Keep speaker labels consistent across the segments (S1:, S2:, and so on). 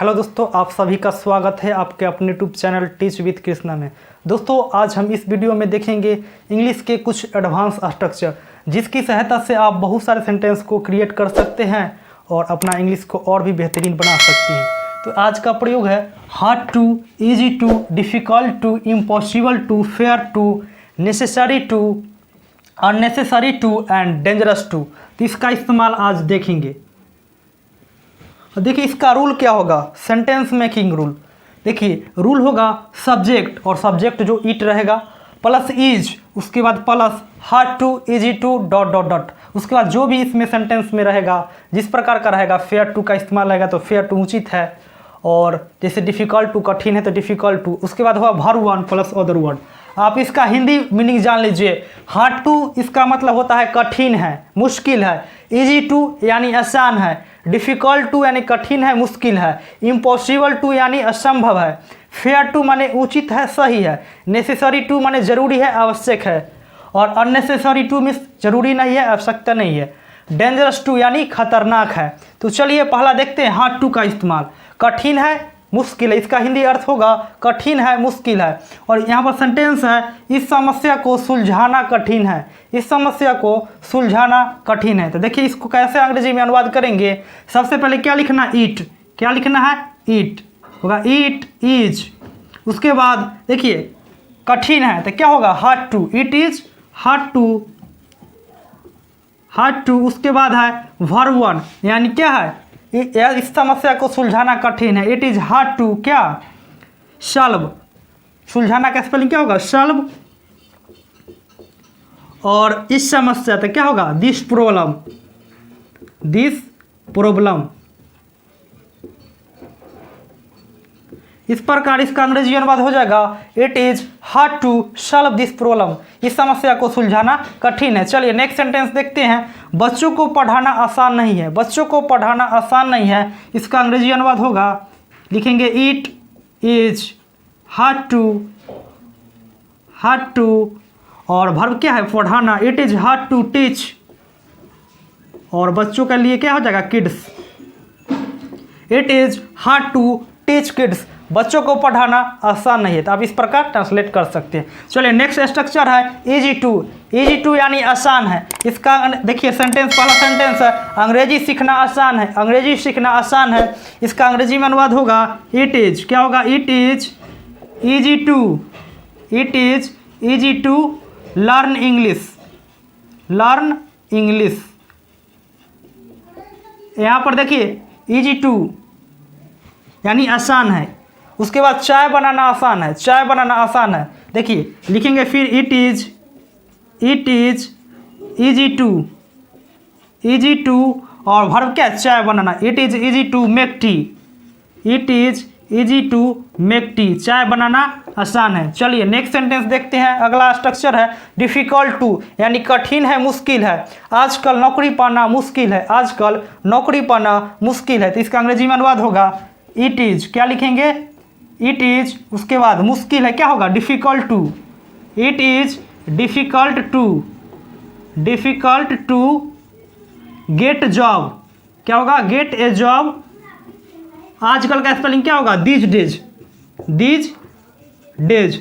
S1: Hello दोस्तों, आप सभी का स्वागत है आपके अपने YouTube channel teach with Krishna में। दोस्तों, आज हम इस वीडियो में देखेंगे इंग्लिश के कुछ एडवांस स्ट्रक्चर, जिसकी सहायता से आप बहुत सारे सेंटेंस को क्रिएट कर सकते हैं और अपना इंग्लिश को और भी बेहतरीन बना सकते हैं। तो आज का प्रयोग है hard to, easy to, difficult to, impossible to, fair to, necessary to, unnecessary to and dangerous to. तो इसका इस्तेमाल आज देखेंगे। देखिए इसका रूल क्या होगा, सेंटेंस मेकिंग रूल। देखिए रूल होगा सब्जेक्ट, और सब्जेक्ट जो इट रहेगा प्लस इज, उसके बाद plus hard to, easy to, dot dot dot. उसके बाद जो भी इसमें सेंटेंस में रहेगा जिस प्रकार का रहेगा, फेयर टू का इस्तेमाल रहेगा तो फेयर टू उचित है, और जैसे डिफ़िकल्ट टू कठिन है तो डिफ़िकल्ट टू। उसके बाद हुआ verb one plus other word. आप इसका हिंदी मीनिंग जान लीजिए। हार्ड टू इसका मतलब होता है कठिन है, मुश्किल है। इजी टू यानी आसान है। डिफ़िकल्ट टू यानी कठिन है, मुश्किल है। इम्पॉसिबल टू यानी असंभव है। फेयर टू माने उचित है, सही है। नेसेसरी टू माने जरूरी है, आवश्यक है। और अननेसेसरी टू मीन्स जरूरी नहीं है, आवश्यकता नहीं है। डेंजरस टू यानी खतरनाक है। तो चलिए पहला देखते हैं हार्ड टू का इस्तेमाल। कठिन है, मुश्किल है, इसका हिंदी अर्थ होगा कठिन है, मुश्किल है। और यहाँ पर सेंटेंस है इस समस्या को सुलझाना कठिन है। इस समस्या को सुलझाना कठिन है। तो देखिए इसको कैसे अंग्रेजी में अनुवाद करेंगे। सबसे पहले क्या लिखना, ईट। क्या लिखना है, ईट होगा, ईट इज। उसके बाद देखिए कठिन है तो क्या होगा, hard to. It is hard to, hard to. उसके बाद है वर्ब वन, यानी क्या है, इस समस्या को सुलझाना कठिन है। इट इज हार्ड टू क्या, सॉल्व। सुलझाना का स्पेलिंग क्या होगा, सॉल्व। और इस समस्या तो क्या होगा, दिस प्रॉब्लम, दिस प्रॉब्लम। इस प्रकार इसका अंग्रेजी अनुवाद हो जाएगा it is hard to solve this problem. इस समस्या को सुलझाना कठिन है। चलिए नेक्स्ट सेंटेंस देखते हैं। बच्चों को पढ़ाना आसान नहीं है। बच्चों को पढ़ाना आसान नहीं है, इसका अंग्रेजी अनुवाद होगा, लिखेंगे it is hard to, hard to. और वर्ब क्या है, पढ़ाना। It is hard to teach. और बच्चों के लिए क्या हो जाएगा, kids. It is hard to teach kids. बच्चों को पढ़ाना आसान नहीं है। तो आप इस प्रकार ट्रांसलेट कर सकते हैं। चलिए नेक्स्ट स्ट्रक्चर है इजी टू। इजी टू यानी आसान है। इसका देखिए सेंटेंस, पहला सेंटेंस है अंग्रेजी सीखना आसान है। अंग्रेजी सीखना आसान है, इसका अंग्रेजी में अनुवाद होगा इट इज, क्या होगा, it is easy to, it is easy to learn English, learn English. यहाँ पर देखिए इजी टू यानी आसान है। उसके बाद चाय बनाना आसान है। चाय बनाना आसान है, देखिए लिखेंगे फिर it is easy to, easy to. और वर्ब क्या है, चाय बनाना। It is easy to make tea. It is easy to make tea, चाय बनाना आसान है। चलिए नेक्स्ट सेंटेंस देखते हैं। अगला स्ट्रक्चर है डिफ़िकल्ट टू, यानी कठिन है, मुश्किल है। आजकल नौकरी पाना मुश्किल है। आजकल नौकरी पाना मुश्किल है, तो इसका अंग्रेजी में अनुवाद होगा इट इज, क्या लिखेंगे, इट इज। उसके बाद मुश्किल है, क्या होगा, difficult to. It is difficult to, difficult to get job, क्या होगा, गेट ए जॉब। आजकल का स्पेलिंग क्या होगा, दीज डेज, दीज डेज।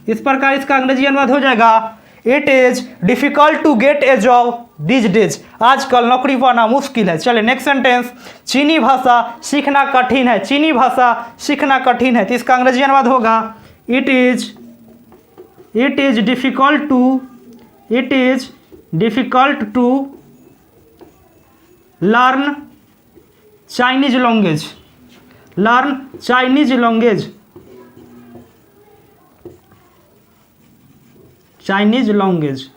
S1: इस प्रकार इसका अंग्रेजी अनुवाद हो जाएगा it is difficult to get a job these days. आजकल नौकरी पाना मुश्किल है। चलिए नेक्स्ट सेंटेंस, चीनी भाषा सीखना कठिन है। चीनी भाषा सीखना कठिन है, तो इसका अंग्रेजी अनुवाद होगा it is difficult to, it is difficult to learn Chinese language, learn Chinese language, Chinese language.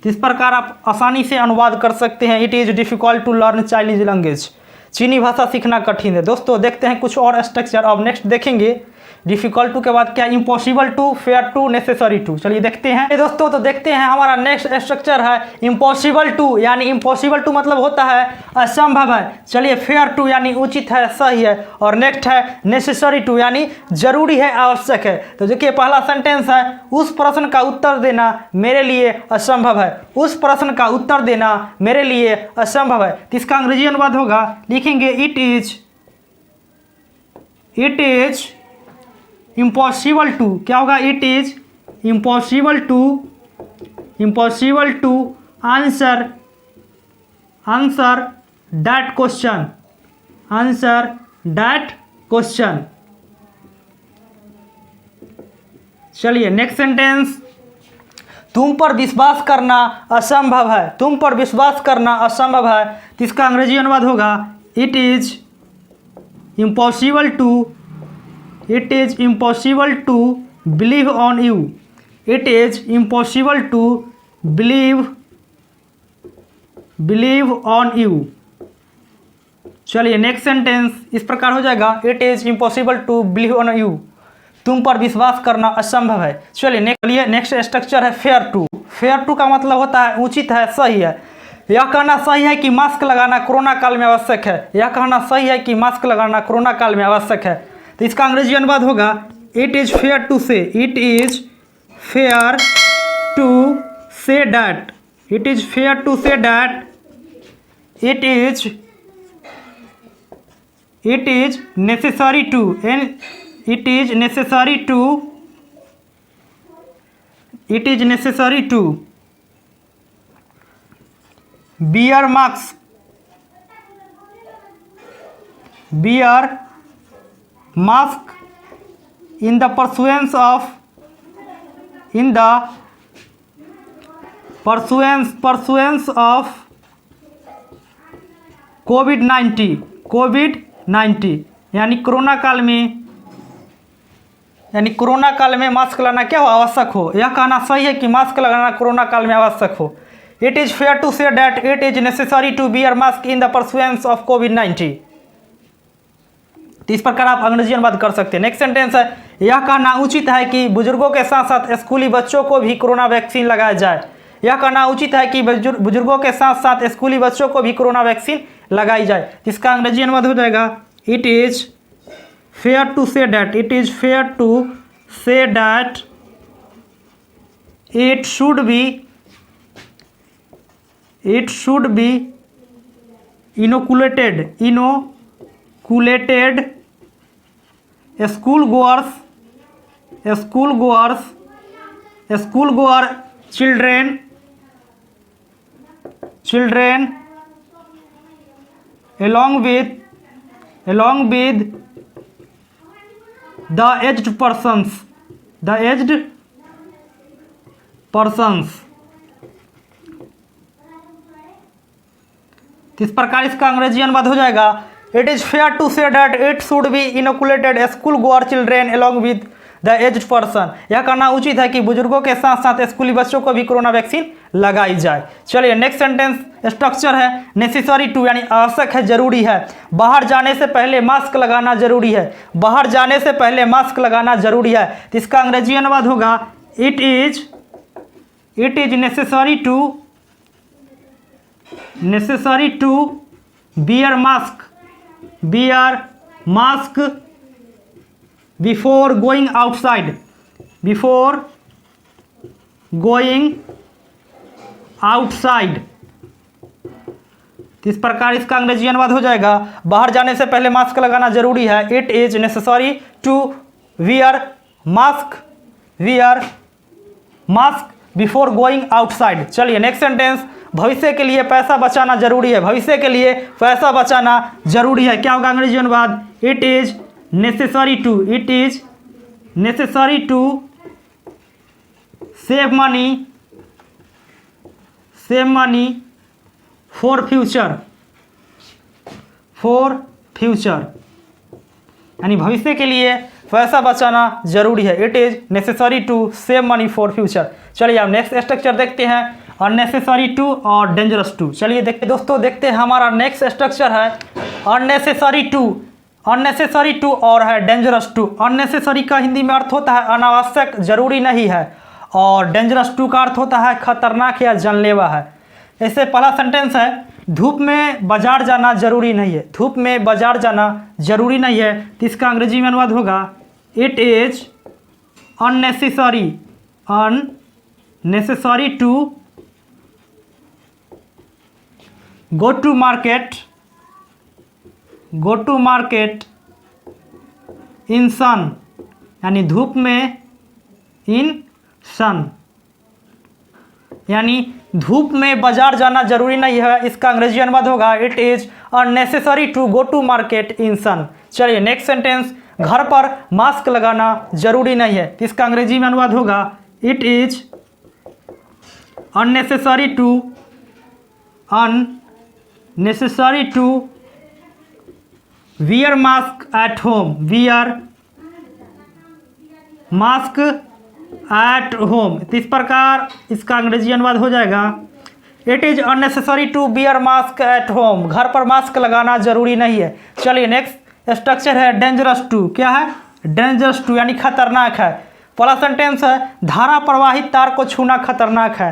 S1: इस प्रकार आप आसानी से अनुवाद कर सकते हैं। It is difficult to learn Chinese language, चीनी भाषा सीखना कठिन है। दोस्तों देखते हैं कुछ और स्ट्रक्चर। अब नेक्स्ट देखेंगे डिफ़िकल्ट टू के बाद क्या, impossible to, fair to, necessary to. चलिए देखते हैं दोस्तों। तो देखते हैं हमारा नेक्स्ट स्ट्रक्चर है इम्पॉसिबल टू, यानी इम्पॉसिबल टू मतलब होता है असंभव है। चलिए फेयर टू यानी उचित है, सही है। और नेक्स्ट है नेसेसरी टू, यानी जरूरी है, आवश्यक है। तो देखिए पहला सेंटेंस है उस प्रश्न का उत्तर देना मेरे लिए असंभव है। उस प्रश्न का उत्तर देना मेरे लिए असंभव है, तो इसका अंग्रेजी अनुवाद होगा, लिखेंगे इट इज इम्पॉसिबल टू, क्या होगा, it is impossible to answer that question. चलिए नेक्स्ट सेंटेंस, तुम पर विश्वास करना असंभव है, तुम पर विश्वास करना असंभव है, तो इसका अंग्रेजी अनुवाद होगा it is impossible to believe on you, it is impossible to believe on you. चलिए नेक्स्ट सेंटेंस इस प्रकार हो जाएगा, it is impossible to believe on you, तुम पर विश्वास करना असंभव है। चलिए नेक्स्ट स्ट्रक्चर है फेयर टू। फेयर टू का मतलब होता है उचित है, सही है। यह कहना सही है कि मास्क लगाना कोरोना काल में आवश्यक है, यह कहना सही है कि मास्क लगाना कोरोना काल में आवश्यक है, तो इसका अंग्रेजी अनुवाद होगा it is fair to say, it is fair to say that, it is fair to say that, it is necessary to, it is necessary to wear mask in the pursuance of COVID-19 यानी corona काल में mask लगाना क्या हो, आवश्यक हो। यह कहना सही है कि मास्क लगाना कोरोना काल में आवश्यक हो। It is fair to say that it is necessary to wear mask in the pursuance of COVID-19। तो इस प्रकार आप अंग्रेजी अनुवाद कर सकते हैं। नेक्स्ट सेंटेंस है, यह कहना उचित है कि बुजुर्गों के साथ साथ स्कूली बच्चों को भी कोरोना वैक्सीन लगाया जाए, यह कहना उचित है कि बुजुर्गों के साथ साथ स्कूली बच्चों को भी कोरोना वैक्सीन लगाई जाए। इसका अंग्रेजी अनुवाद हो जाएगा it is fair to say that, it is fair to say that it should be inoculated school goer children along with the aged persons इस प्रकार इसका अंग्रेजी अनुवाद हो जाएगा it is fair to say that it should be inoculated school goer children along with the aged person. यह करना उचित है कि बुजुर्गों के साथ साथ स्कूली बच्चों को भी कोरोना वैक्सीन लगाई जाए। चलिए नेक्स्ट सेंटेंस स्ट्रक्चर है नेसेसरी टू यानी आवश्यक है, जरूरी है। बाहर जाने से पहले मास्क लगाना जरूरी है, बाहर जाने से पहले मास्क लगाना जरूरी है। तो इसका अंग्रेजी अनुवाद होगा it is necessary to wear mask before going outside तो इस प्रकार इसका अंग्रेजी अनुवाद हो जाएगा बाहर जाने से पहले मास्क लगाना जरूरी है। It is necessary to wear mask before going outside. चलिए नेक्स्ट सेंटेंस भविष्य के लिए पैसा बचाना जरूरी है, भविष्य के लिए पैसा बचाना जरूरी है। क्या होगा अंग्रेजी अनुवाद it is necessary to save money for future यानी भविष्य के लिए पैसा बचाना जरूरी है। It is necessary to save money for future. चलिए अब नेक्स्ट स्ट्रक्चर देखते हैं अननेसेसरी टू और डेंजरस टू। चलिए देखते हैं हमारा नेक्स्ट स्ट्रक्चर है अननेसेसरी टू और है डेंजरस टू। अननेसेसरी का हिंदी में अर्थ होता है अनावश्यक, जरूरी नहीं है, और डेंजरस टू का अर्थ होता है खतरनाक या जानलेवा है। ऐसे पहला सेंटेंस है धूप में बाजार जाना जरूरी नहीं है, धूप में बाजार जाना जरूरी नहीं है। तो इसका अंग्रेजी में अनुवाद होगा it is unnecessary to go to market in sun, यानी धूप में, इन सन यानी धूप में बाजार जाना जरूरी नहीं है। इसका अंग्रेजी अनुवाद होगा it is unnecessary to go to market in sun. चलिए नेक्स्ट सेंटेंस, घर पर मास्क लगाना जरूरी नहीं है। इसका अंग्रेजी में अनुवाद होगा it is unnecessary to wear mask at home, wear mask at home. इस प्रकार इसका अंग्रेजी अनुवाद हो जाएगा it is unnecessary to wear mask at home. घर पर मास्क लगाना जरूरी नहीं है। चलिए नेक्स्ट स्ट्रक्चर है डेंजरस टू। क्या है? डेंजरस टू यानी खतरनाक है। पहला सेंटेंस है धारा प्रवाहित तार को छूना खतरनाक है।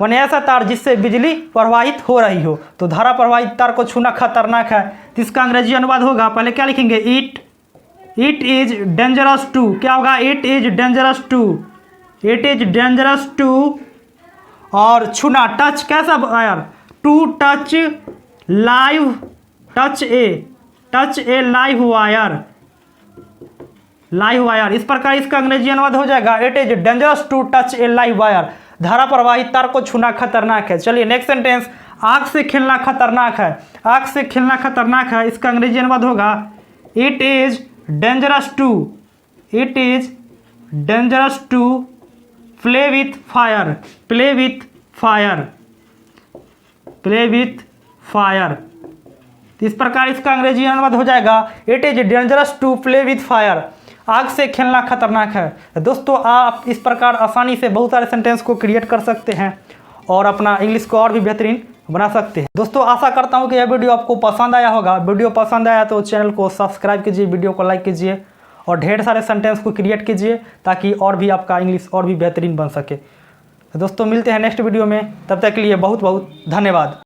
S1: यानी ऐसा तार जिससे बिजली प्रवाहित हो रही हो, तो धारा प्रवाहित तार को छूना खतरनाक है। तो इसका अंग्रेजी अनुवाद होगा, पहले क्या लिखेंगे, इट इज डेंजरस टू। क्या होगा? It is dangerous to, it is dangerous to. और छूना, टच कैसा wire, to touch live, touch a live wire, live wire. इस प्रकार इसका अंग्रेजी अनुवाद हो जाएगा it is dangerous to touch a live wire. धारा प्रवाहित तार को छूना खतरनाक है। चलिए नेक्स्ट सेंटेंस, आग से खेलना खतरनाक है। आग से खेलना खतरनाक है। इसका अंग्रेजी अनुवाद होगा it is dangerous to, it is dangerous to play with fire, play with fire, play with fire. इस प्रकार इसका अंग्रेजी अनुवाद हो जाएगा it is dangerous to play with fire. आग से खेलना खतरनाक है। दोस्तों आप इस प्रकार आसानी से बहुत सारे सेंटेंस को क्रिएट कर सकते हैं और अपना इंग्लिश को और भी बेहतरीन बना सकते हैं। दोस्तों आशा करता हूं कि यह वीडियो आपको पसंद आया होगा। वीडियो पसंद आया तो चैनल को सब्सक्राइब कीजिए, वीडियो को लाइक कीजिए और ढेर सारे सेंटेंस को क्रिएट कीजिए ताकि और भी आपका इंग्लिश और भी बेहतरीन बन सके। दोस्तों मिलते हैं नेक्स्ट वीडियो में, तब तक के लिए बहुत बहुत धन्यवाद।